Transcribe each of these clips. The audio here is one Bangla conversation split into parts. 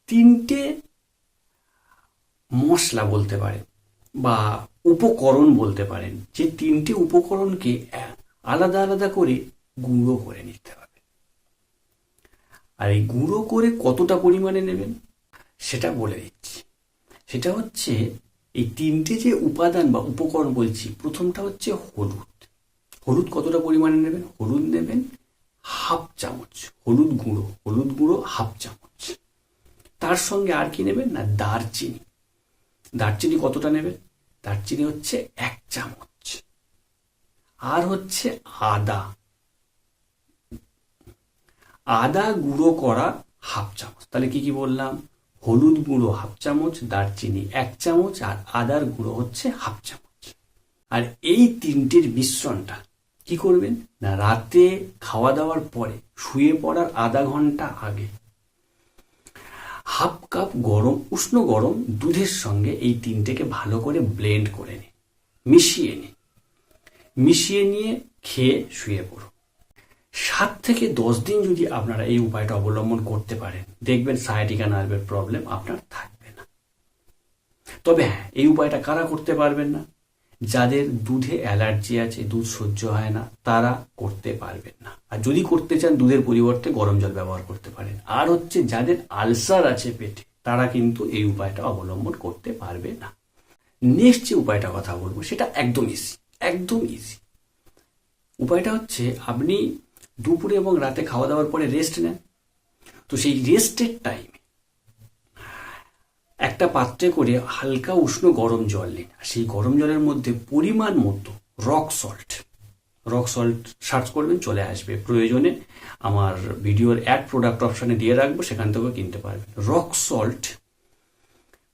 তিনটে মশলা বলতে পারেন বা উপকরণ বলতে পারেন, যে তিনটে উপকরণকে আলাদা আলাদা করে গুঁড়ো করে নিতে হবে। আর এই গুঁড়ো করে কতটা পরিমাণে নেবেন সেটা বলে দিচ্ছি। সেটা হচ্ছে এই তিনটে যে উপাদান বা উপকরণ বলছি, প্রথমটা হচ্ছে হলুদ। হলুদ কতটা পরিমাণে নেবেন? হলুদ নেবেন হাফ চামচ, হলুদ গুঁড়ো হাফ চামচ। তার সঙ্গে আর কি নেবেন না, দারচিনি। দারচিনি কতটা নেবেন? দারচিনি হচ্ছে 1 চামচ। আর হচ্ছে আদা গুঁড়ো করা হাফ চামচ। তাহলে কি কি বললাম? হলুদ গুঁড়ো হাফ চামচ, দারচিনি 1 চামচ, আর আদার গুঁড়ো হচ্ছে হাফ চামচ। আর এই তিনটের মিশ্রণটা কি করবেন না, রাতে খাওয়া দাওয়ার পরে শুয়ে পড়ার আধা ঘন্টা আগে হাফ কাপ উষ্ণ গরম দুধের সঙ্গে এই তিনটেকে ভালো করে ব্লেন্ড করে নিন, মিশিয়ে নিয়ে খেয়ে শুয়ে পড়ুন। 7 থেকে 10 দিন যদি আপনারা এই উপায়টা অবলম্বন করতে পারেন, দেখবেন সায়াটিকা নার্ভের প্রবলেম আপনার থাকবে না। তবে হ্যাঁ, এই উপায়টা কারা করতে পারবেন না? যাদের দুধে অ্যালার্জি আছে, দুধ সহ্য হয় না, তারা করতে পারবেন না। আর যদি করতে চান, দুধের পরিবর্তে গরম জল ব্যবহার করতে পারেন। আর হচ্ছে যাদের আলসার আছে পেটে, তারা কিন্তু এই উপায়টা অবলম্বন করতে পারবে না। নেক্সট যে উপায়টা কথা বলবো, সেটা একদম ইজি। উপায়টা হচ্ছে, আপনি দুপুরে এবং রাতে খাওয়া দাওয়ার পরে রেস্ট নেন। তো সেই রেস্টের টাইমে একটা পাত্রে করে হালকা উষ্ণ গরম জল নিন। আর সেই গরম জলের মধ্যে পরিমাণ মতো রক সল্ট সার্চ করবেন, চলে আসবে। প্রয়োজনে আমার ভিডিওর অ্যাড প্রোডাক্ট অপশানে দিয়ে রাখবো, সেখান থেকেও কিনতে পারবেন। রক সল্ট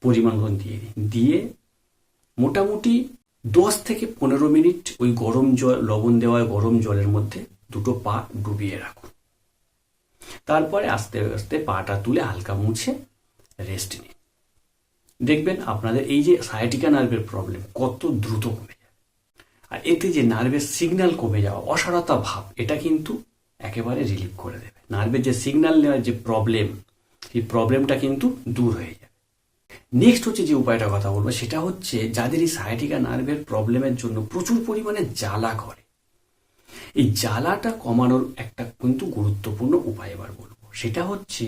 পরিমাণ মতো দিয়ে মোটামুটি 10 থেকে 15 মিনিট ওই গরম জল, লবণ দেওয়া গরম জলের মধ্যে দুটো পা ডুবিয়ে রাখুন। তারপরে আস্তে আস্তে পাটা তুলে হালকা মুছে রেস্ট নিন। দেখবেন আপনাদের এই যে সায়াটিকা নার্ভের প্রবলেম কত দ্রুত কমে যাবে। আর এতে যে নার্ভের সিগন্যাল কমে যাওয়া, অসাড়তা ভাব, এটা কিন্তু একেবারে রিলিভ করে দেবে। নার্ভের যে সিগন্যাল নেওয়ার যে প্রবলেম, সেই প্রবলেমটা কিন্তু দূর হয়ে যাবে। নেক্সট হচ্ছে যে উপায়টা কথা বলবো, সেটা হচ্ছে যাদের এই সায়াটিকা নার্ভের প্রবলেমের জন্য প্রচুর পরিমাণে জ্বালা করে, এই জ্বালাটা কমানোর একটা কিন্তু গুরুত্বপূর্ণ উপায় এবার বলবো। সেটা হচ্ছে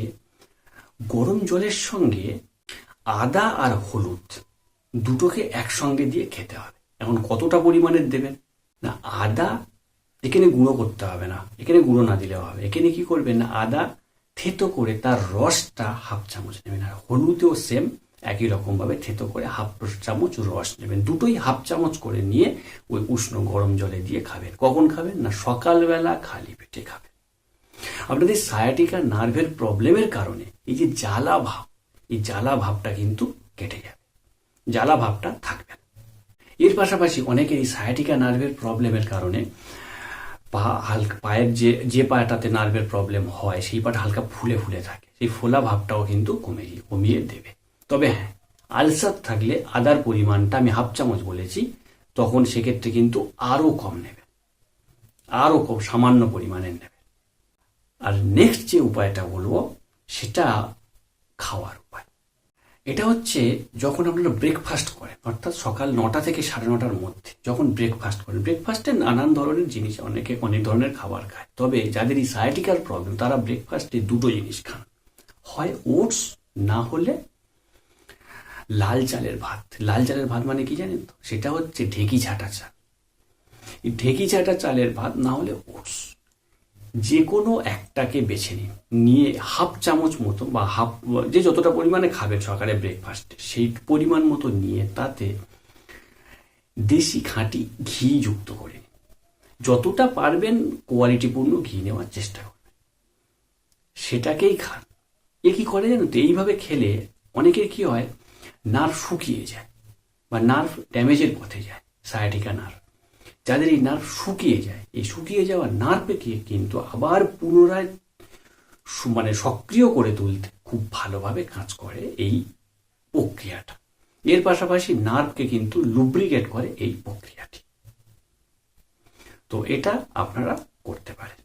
গরম জলের সঙ্গে আদা আর হলুদ দুটোকে একসঙ্গে দিয়ে খেতে হবে। এখন কতটা পরিমাণের দেবেন না, আদা এখানে গুঁড়ো করতে হবে না, এখানে গুঁড়ো না দিলেও হবে। এখানে কি করবেন না, আদা থেতো করে তার রসটা হাফ চামচ নেবেন। আর হলুদেও সেম একই রকমভাবে থেতো করে হাফ চামচ রস নেবেন। দুটোই হাফ চামচ করে নিয়ে ওই উষ্ণ গরম জলে দিয়ে খাবেন। কখন খাবেন না, সকালবেলা খালি পেটে খাবেন। আপনাদের সায়াটিকা নার্ভের প্রবলেমের কারণে এই যে জ্বালা ভাব, এই জ্বালা ভাবটা কিন্তু কেটে যাবে, জ্বালা ভাবটা থাকবে না। এর পাশাপাশি অনেকের এই সায়াটিকা নার্ভের প্রবলেমের কারণে পায়ের যে পাটাতে নার্ভের প্রবলেম হয়, সেই পাটা হালকা ফুলে ফুলে থাকে, সেই ফোলা ভাবটাও কিন্তু কমিয়ে দেবে। তবে হ্যাঁ, আলসার থাকলে আদার পরিমাণটা আমি হাফ চামচ বলেছি, তখন সেক্ষেত্রে কিন্তু আরও কম নেবে, আরও কম সামান্য পরিমাণে নেবে। আর নেক্সট যে উপায়টা বলবো, সেটা খাওয়ার উপায়। এটা হচ্ছে যখন আপনারা ব্রেকফাস্ট করেন, অর্থাৎ সকাল 9টা থেকে 9:30টার মধ্যে যখন ব্রেকফাস্ট করেন, ব্রেকফাস্টে নানান ধরনের জিনিস, অনেকে অনেক ধরনের খাবার খায়। তবে যাদের এই সায়াটিকার প্রবলেম, তারা ব্রেকফাস্টে দুটো জিনিস খান, হয় ওটস, না হলে লাল চালের ভাত। লাল চালের ভাত মানে কি জানেন তো? সেটা হচ্ছে ঢেঁকি ছাঁটা চাল। এই ঢেঁকি ছাঁটা চালের ভাত না হলে ওটস, যে কোনো একটাকে বেছে নিন, নিয়ে হাফ চামচ মতো বা যে যতটা পরিমাণে খাবেন সকালে ব্রেকফাস্টে, সেই পরিমাণ মতো নিয়ে তাতে দেশি খাঁটি ঘি যুক্ত করে নিন। যতটা পারবেন কোয়ালিটিপূর্ণ ঘি নেওয়ার চেষ্টা করবেন, সেটাকেই খান। এ কি করে জানেন তো? এইভাবে খেলে অনেকের কি হয়, নার্ভ শুকিয়ে যায় বা নার্ভ ড্যামেজের পথে যায়, সায়াটিকা নার্ভ। যাদের এই নার্ভ শুকিয়ে যায়, এই শুকিয়ে যাওয়া নার্ভকে কিন্তু আবার পুনরায় সক্রিয় করে তুলতে খুব ভালোভাবে কাজ করে এই প্রক্রিয়াটা। এর পাশাপাশি নার্ভকে কিন্তু লুব্রিকেট করে এই প্রক্রিয়াটি। তো এটা আপনারা করতে পারেন।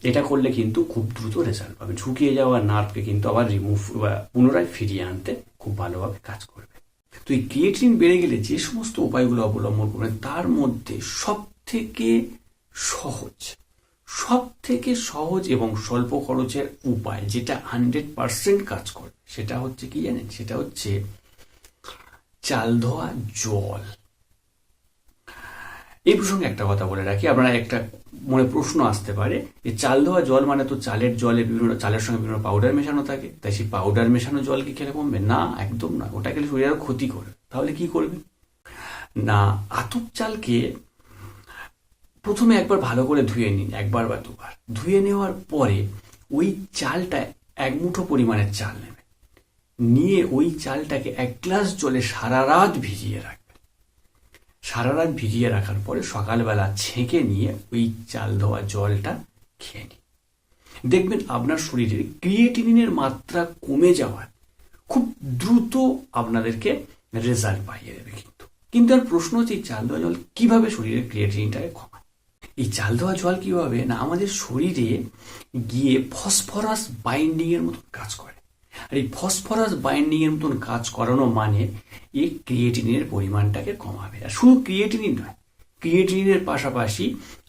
এটা করলে কিন্তু খুব দ্রুত রেজাল্ট পাবেন। শুকিয়ে যাওয়া নার্ভকে কিন্তু আবার রিমুভ বা পুনরায় ফিরিয়ে আনতে খুব ভালোভাবে কাজ করবে। তো এই ক্রিয়েটিনিন বেড়ে গেলে যে সমস্ত উপায়গুলো অবলম্বন করবেন তার মধ্যে সব থেকে সহজ এবং স্বল্প খরচের উপায় যেটা 100% কাজ করবে সেটা হচ্ছে কি জানেন, সেটা হচ্ছে চাল ধোয়া জল। এই প্রসঙ্গে একটা কথা বলে রাখি, আপনারা একটা মনে প্রশ্ন আসতে পারে যে চাল ধোয়া জল মানে তো চালের জলে বিভিন্ন চালের সঙ্গে বিভিন্ন পাউডার মেশানো থাকে, তাই সেই পাউডার মেশানো জল কি খেলে কমবে? না, একদম না, ওটা খেলে শরীরে আরো ক্ষতি করবে। তাহলে কি করবে না, আতপ চালকে প্রথমে একবার ভালো করে ধুয়ে নিন, একবার বা দুবার ধুয়ে নেওয়ার পরে ওই চালটা এক মুঠো পরিমাণের চাল নেবেন, নিয়ে ওই চালটাকে 1 গ্লাস জলে সারা রাত ভিজিয়ে রাখবেন। সারা রাত ভিজিয়ে রাখার পরে সকালবেলা ছেঁকে নিয়ে ওই চাল ধোয়া জলটা খেয়ে নিন। দেখবেন আপনার শরীরে ক্রিয়েটিনিনের মাত্রা কমে যাওয়ার খুব দ্রুত আপনাদেরকে রেজাল্ট পাইয়ে দেবে। কিন্তু আর প্রশ্ন হচ্ছে এই চাল ধোয়া জল কিভাবে শরীরের ক্রিয়েটিনিনটাকে কমায়। এই চাল ধোয়া জল কিভাবে না, আমাদের শরীরে গিয়ে ফসফরাস বাইন্ডিং এর মতন কাজ করে। আর এই ফসফরাস বাইন্ডিং এর মতন কাজ করানো মানে এই ক্রিয়েটিনিনের পরিমাণটাকে কমাবে। আর শুধু ক্রিয়েটিনিন নয়, ক্রিয়েটিনিনের পাশাপাশি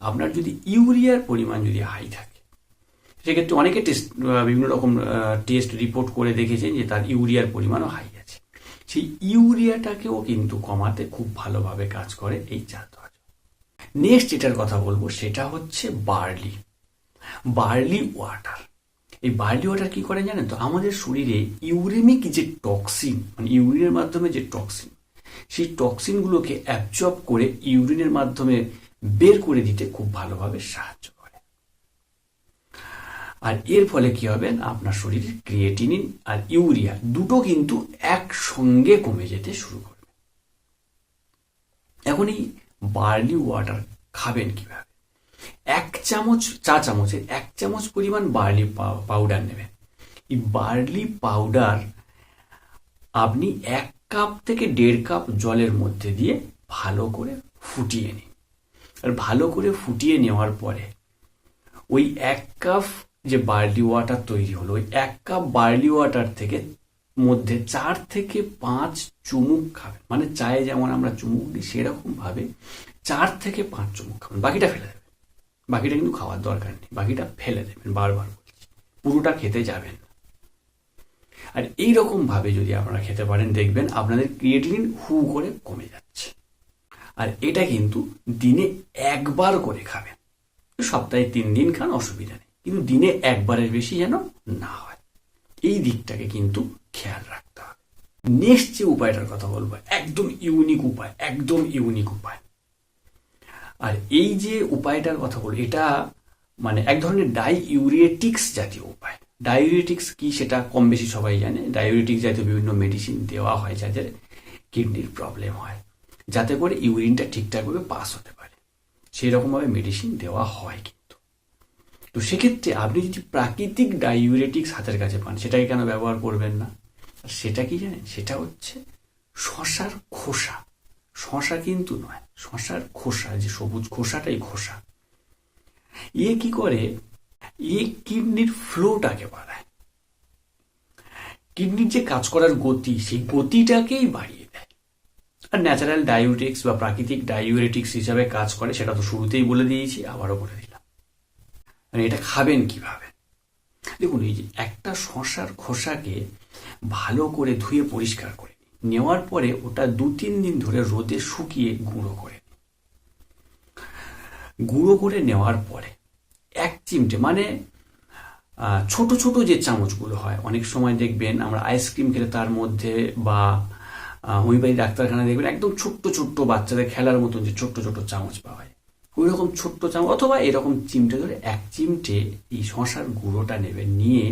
আপনার যদি ইউরিয়ার পরিমাণ যদি হাই থাকে, সেক্ষেত্রে অনেকে বিভিন্ন রকম টেস্ট রিপোর্ট করে দেখেছেন যে তার ইউরিয়ার পরিমাণও হাই আছে। সেই ইউরিয়াটাকেও কিন্তু কমাতে খুব ভালোভাবে কাজ করে এই চাল ধোয়া জল। নেক্সট যেটার কথা বলবো সেটা হচ্ছে বার্লি ওয়াটার। এই বার্লি ওয়াটার কি করে জানেন তো, আমাদের শরীরে ইউরেমিক যে টক্সিন, মানে ইউরিনের মাধ্যমে যে টক্সিন, সেই টক্সিনগুলোকে অ্যাবজর্ব করে ইউরিনের মাধ্যমে বের করে দিতে খুব ভালোভাবে সাহায্য করে। আর এর ফলে কি হবে, আপনার শরীরে ক্রিয়েটিনিন আর ইউরিয়া দুটো কিন্তু একসঙ্গে কমে যেতে শুরু করবে। এখন এই বার্লি ওয়াটার খাবেন কিভাবে? চা চামচের 1 চামচ পরিমাণ বার্লি পাউডার নেবেন। এই বার্লি পাউডার আপনি 1 কাপ থেকে 1.5 কাপ জলের মধ্যে দিয়ে ভালো করে ফুটিয়ে নিন। আর ভালো করে ফুটিয়ে নেওয়ার পরে ওই 1 কাপ যে বার্লি ওয়াটার তৈরি হলো, ওই 1 কাপ বার্লি ওয়াটার থেকে মধ্যে 4 থেকে 5 চুমুক খাবেন। মানে চায়ে যেমন আমরা চুমুক দিই সেরকম ভাবে 4 থেকে 5 চুমুক খাবেন, বাকিটা ফেলে দেবেন। বাকিটা কিন্তু খাওয়ার দরকার নেই, বাকিটা ফেলে দেবেন, বারবার বলছি, পুরোটা খেতে যাবেন না। আর এইরকম ভাবে যদি আপনারা খেতে পারেন দেখবেন আপনাদের ক্রিয়েটিনিন হু করে কমে যাচ্ছে। আর এটা কিন্তু দিনে 1 বার করে খাবেন, সপ্তাহে 3 দিন খান, অসুবিধা নেই, কিন্তু দিনে 1 বারের বেশি যেন না হয়, এই দিকটাকে কিন্তু খেয়াল রাখতে হবে। নেক্সট যে উপায়টার কথা বলবো একদম ইউনিক উপায়। আর এই যে উপায়টার কথা বলবো এটা মানে এক ধরনের ডাইইউরেটিক্স জাতীয় উপায়। ডাইউরেটিক্স কি সেটা কম বেশি সবাই জানে। ডাইউরেটিক্স জাতীয় বিভিন্ন মেডিসিন দেওয়া হয় যাদের কিডনির প্রবলেম হয়, যাতে করে ইউরিনটা ঠিকঠাকভাবে পাস হতে পারে, সেই রকমভাবে মেডিসিন দেওয়া হয়। কিন্তু তো সেক্ষেত্রে আপনি যদি প্রাকৃতিক ডাইউরেটিক্স হাতের কাছে পান, সেটাকে কেন ব্যবহার করবেন না? আর সেটা কি জানেন, সেটা হচ্ছে শশার খোসা। শশা কিন্তু নয়, শশার খোসা, যে সবুজ খোসাটাই খোসা। কি করে, কিডনির ফ্লোটাকে বাড়ায়, কিডনির যে কাজ করার গতি, সেই গতিটাকেই বাড়িয়ে দেয়। আর ন্যাচারাল ডাইউরেটিক্স বা প্রাকৃতিক ডাইউরেটিক্স হিসাবে কাজ করে, সেটা তো শুরুতেই বলে দিয়েছি, আবারও বলে দিলাম। মানে এটা খাবেন কিভাবে? দেখুন, এই যে একটা শশার খোসাকে ভালো করে ধুয়ে পরিষ্কার করে নেওয়ার পরে ওটা 2-3 দিন ধরে রোদে শুকিয়ে গুঁড়ো করে নেওয়ার পরে 1 চিমটে, মানে ছোট ছোট যে চামচগুলো হয়, অনেক সময় দেখবেন আমরা আইসক্রিম খেলে তার মধ্যে বা হোমিওপ্যাথি ডাক্তারখানা দেখবেন একদম ছোট্ট ছোট্ট বাচ্চাদের খেলার মতন যে ছোট্ট ছোট্ট চামচ পাওয়া যায়, ওই রকম ছোট্ট চামচ অথবা এরকম চিমটে ধরে 1 চিমটে এই শশার গুঁড়োটা নেবেন, নিয়ে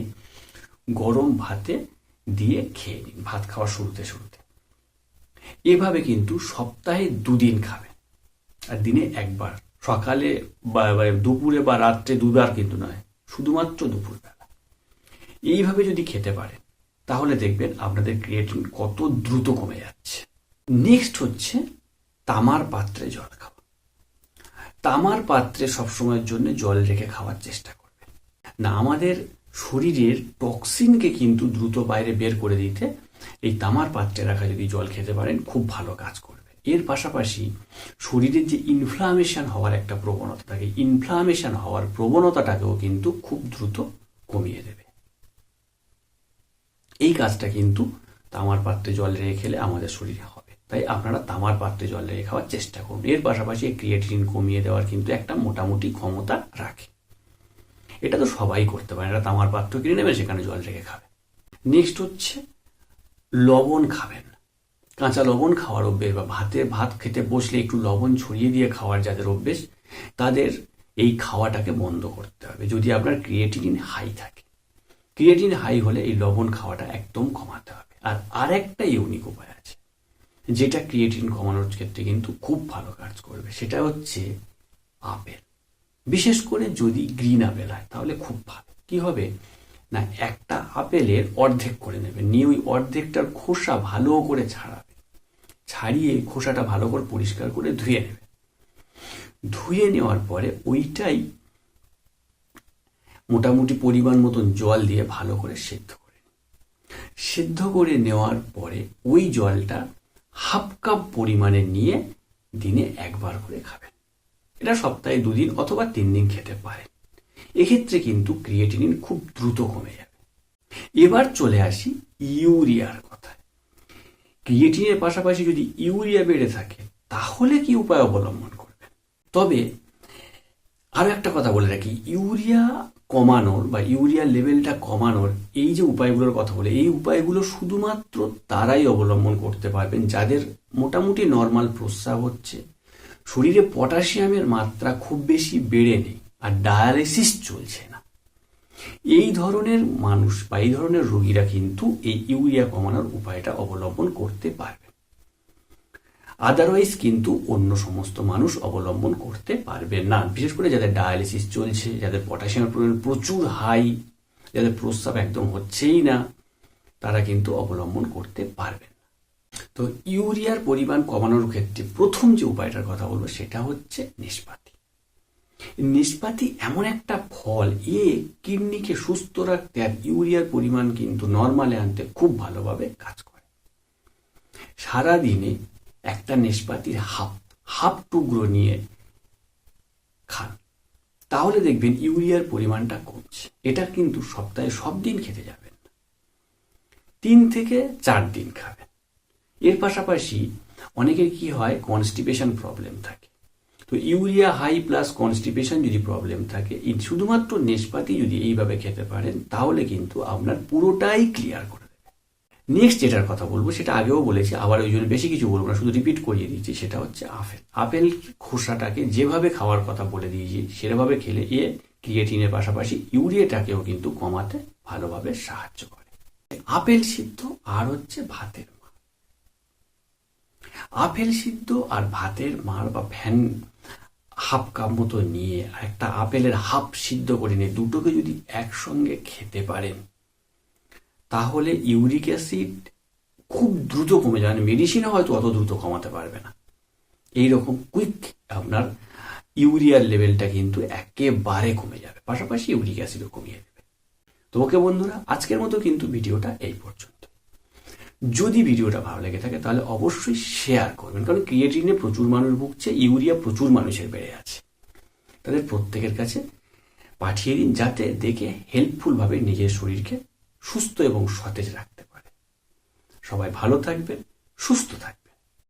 গরম ভাতে দিয়ে খেয়ে নিন, ভাত খাওয়ার শুরুতে। এভাবে কিন্তু সপ্তাহে 2 দিন খাবেন, আর দিনে 1 বার, সকালে বা দুপুরে বা রাত্রে 2 বার কিন্তু নয়, শুধুমাত্র দুপুরবেলা। এইভাবে যদি খেতে পারেন তাহলে দেখবেন আপনাদের ক্রিয়েটিনিন কত দ্রুত কমে যাচ্ছে। নেক্সট হচ্ছে তামার পাত্রে জল খাওয়া। তামার পাত্রে সবসময়ের জন্য জল রেখে খাওয়ার চেষ্টা করবেন। না, আমাদের শরীরের টক্সিনকে কিন্তু দ্রুত বাইরে বের করে দিতে এই তামার পাত্রে রাখা যদি জল খেতে পারেন খুব ভালো কাজ করবে। এর পাশাপাশি শরীরের যে ইনফ্লামেশন হওয়ার একটা প্রবণতা থাকে, ইনফ্লামেশন হওয়ার প্রবণতাটাকেও কিন্তু খুব দ্রুত কমিয়ে দেবে। এই কাজটা কিন্তু তামার পাত্রে জল রেখে খেলে আমাদের শরীরে হবে। তাই আপনারা তামার পাত্রে জল রেখে খাওয়ার চেষ্টা করুন। এর পাশাপাশি ক্রিয়েটিনিন কমিয়ে দেওয়ার কিন্তু একটা মোটামুটি ক্ষমতা রাখে। এটা তো সবাই করতে পারে, এটা তামার পাত্র কিনে নেবেন, সেখানে জল রেখে খাবে। নেক্সট হচ্ছে লবণ খাবেন। কাঁচা লবণ খাওয়ার অভ্যেস বা ভাত খেতে বসলে একটু লবণ ছড়িয়ে দিয়ে খাওয়ার যাদের অভ্যেস, তাদের এই খাওয়াটাকে বন্ধ করতে হবে যদি আপনার ক্রিয়েটিনিন হাই থাকে। ক্রিয়েটিনিন হাই হলে এই লবণ খাওয়াটা একদম কমাতে হবে। আর আরেকটা ইউনিক উপায় আছে যেটা ক্রিয়েটিনিন কমানোর ক্ষেত্রে কিন্তু খুব ভালো কাজ করবে, সেটা হচ্ছে আপেল। বিশেষ করে যদি গ্রিন আপেল হয় তাহলে খুব ভালো। কি হবে না, একটা আপেলের অর্ধেক করে নেবেন, নিয়ে ওই অর্ধেকটার খোসা ভালো করে ছাড়াবে, ছাড়িয়ে খোসাটা ভালো করে পরিষ্কার করে ধুয়ে নেবে। ধুয়ে নেওয়ার পরে ওইটাই মোটামুটি পরিমাণ মতন জল দিয়ে ভালো করে সেদ্ধ করে নেওয়ার পরে ওই জলটা হাফ কাপ পরিমাণে নিয়ে দিনে একবার করে খাবেন। এটা সপ্তাহে 2 দিন অথবা 3 দিন খেতে পারেন। এক্ষেত্রে কিন্তু ক্রিয়েটিনিন খুব দ্রুত কমে যাবে। এবার চলে আসি ইউরিয়ার কথায়। ক্রিয়েটিনের পাশাপাশি যদি ইউরিয়া বেড়ে থাকে তাহলে কি উপায় অবলম্বন করবেন? তবে আরো একটা কথা বলে রাখি, ইউরিয়া কমানোর বা ইউরিয়ার লেভেলটা কমানোর এই যে উপায়গুলোর কথা বলে, এই উপায়গুলো শুধুমাত্র তারাই অবলম্বন করতে পারবেন যাদের মোটামুটি নর্মাল প্রস্রাব হচ্ছে, শরীরে পটাশিয়ামের মাত্রা খুব বেশি বেড়ে নেই, আর ডায়ালিসিস চলছে না। এই ধরনের মানুষ বা এই ধরনের রোগীরা কিন্তু এই ইউরিয়া কমানোর উপায়টা অবলম্বন করতে পারবে। আদারওয়াইজ কিন্তু অন্য সমস্ত মানুষ অবলম্বন করতে পারবে না। বিশেষ করে যাদের ডায়ালিসিস চলছে, যাদের পটাশিয়ামের পরিমাণ প্রচুর হাই, যাদের প্রস্রাব একদম হচ্ছেই না, তারা কিন্তু অবলম্বন করতে পারবে না। তো ইউরিয়ার পরিমাণ কমানোর ক্ষেত্রে প্রথম যে উপায়টার কথা বলবো সেটা হচ্ছে নিষ্পাতি। নিষ্পাতি এমন একটা ফল, কিডনিকে সুস্থ রাখতে আর ইউরিয়ার পরিমাণ কিন্তু নর্মালে আনতে খুব ভালোভাবে কাজ করে। সারাদিনে একটা নিষ্পাতির হাফ টুকরো নিয়ে খান, তাহলে দেখবেন ইউরিয়ার পরিমাণটা কমছে। এটা কিন্তু সপ্তাহে সব দিন খেতে যাবেন না, 3 থেকে 4 দিন খাবেন। এর পাশাপাশি অনেকের কি হয়, কনস্টিপেশন প্রবলেম থাকে। তো ইউরিয়া হাই প্লাস কনস্টিপেশন যদি প্রবলেম থাকে, শুধুমাত্র নিষ্পাতি যদি এইভাবে খেতে পারেন তাহলে কিন্তু আপনার পুরোটাই ক্লিয়ার করে দেবে। নেক্সট যেটার কথা বলবো সেটা আগেও বলেছি, আবার ওই জন্য বেশি কিছু বলবো না, শুধু রিপিট করিয়ে দিচ্ছি, সেটা হচ্ছে আপেল খোসাটাকে যেভাবে খাওয়ার কথা বলে দিয়েছি সেভাবে খেলে ক্রিয়েটিনের পাশাপাশি ইউরিয়াটাকেও কিন্তু কমাতে ভালোভাবে সাহায্য করে। আপেল সিদ্ধ আর হচ্ছে ভাতের মাড়। আপেল সিদ্ধ আর ভাতের মাড় বা হাফ কাপ মতো নিয়ে একটা আপেলের হাফ সিদ্ধ করে নিয়ে দুটোকে যদি একসঙ্গে খেতে পারেন তাহলে ইউরিক অ্যাসিড খুব দ্রুত কমে যাবে। মেডিসিনে হয়তো অত দ্রুত কমাতে পারবে না, এইরকম কুইক আপনার ইউরিয়ার লেভেলটা কিন্তু একেবারে কমে যাবে, পাশাপাশি ইউরিক অ্যাসিডও কমিয়ে দেবে। তো ওকে বন্ধুরা, আজকের মতো কিন্তু ভিডিওটা এই পর্যন্ত। যদি ভিডিওটা ভালো লেগে থাকে তাহলে অবশ্যই শেয়ার করবেন, কারণ ক্রিয়েটিনে প্রচুর মানুষ ভুগছে, ইউরিয়া প্রচুর মানুষের বেড়ে আছে। তাদের প্রত্যেকের কাছে পাঠিয়ে দিন যাতে দেখে হেল্পফুলভাবে নিজের শরীরকে সুস্থ এবং সতেজ রাখতে পারে। সবাই ভালো থাকবেন, সুস্থ থাকবেন।